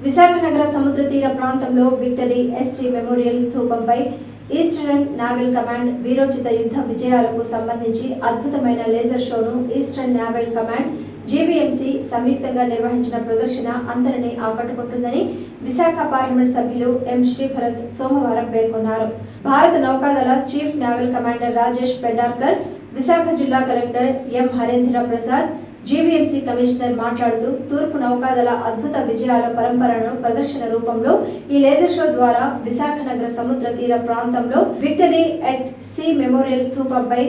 విశాఖ నగర సముద్ర తీర ప్రాంతంలో విక్టరీ ఎస్టీ మెమోరియల్ స్థూపంపై ఈస్టర్న్ నావల్ కమాండ్ వీరోచిత యుద్ధ విజయాలకు సంబంధించి అద్భుతమైన లేజర్ షోను ఈస్టర్న్ నావల్ కమాండ్ జీవీఎంసీ సంయుక్తంగా నిర్వహించిన ప్రదర్శన అందరినీ ఆకట్టుకుంటుందని విశాఖ పార్లమెంట్ సభ్యులు ఎం శ్రీభరత్ సోమవారం పేర్కొన్నారు. భారత నౌకాదళ chief naval commander Rajesh Pendharkar, Visakha జిల్లా collector M Harendra Prasad, GVMC commissioner మాట్లాడుతూ తూర్పు నౌకాదళ అద్భుత విజయాల పరంపరను ప్రదర్శన రూపంలో ఈ లేజర్ షో ద్వారా విశాఖ నగర సముద్ర తీర ప్రాంతంలో విక్టరీ ఎట్ సీ మెమోరియల్ స్థూపంపై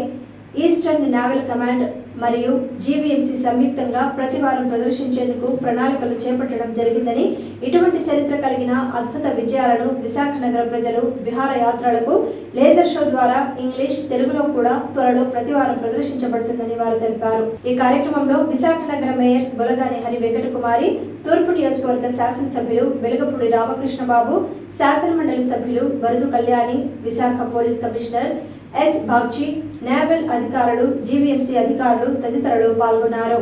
ఈస్టర్న్ నావల్ కమాండ్ మరియు జీవీఎంసీ సంయుక్తంగా ప్రతివారం ప్రదర్శించేందుకు ప్రణాళికలు చేపట్టడం జరిగిందని, ఇటువంటి చరిత్ర కలిగిన అద్భుత విజయాలను విశాఖ నగర ప్రజలు విహారయాత్రలకు లేజర్ షో ద్వారా ఇంగ్లీష్, తెలుగులో కూడా త్వరలో ప్రతివారం ప్రదర్శించబడుతుందని వారు తెలిపారు. ఈ కార్యక్రమంలో విశాఖ నగర మేయర్ గొలగాని హరి వెంకటకుమారి, తూర్పు నియోజకవర్గ శాసనసభ్యులు వెలుగపూడి రామకృష్ణబాబు, శాసనమండలి సభ్యులు Varudu Kalyani, Visakha police commissioner S Bagchi, naval అధికారులు, జీవీఎంసీ అధికారులు తదితరులు పాల్గొన్నారు.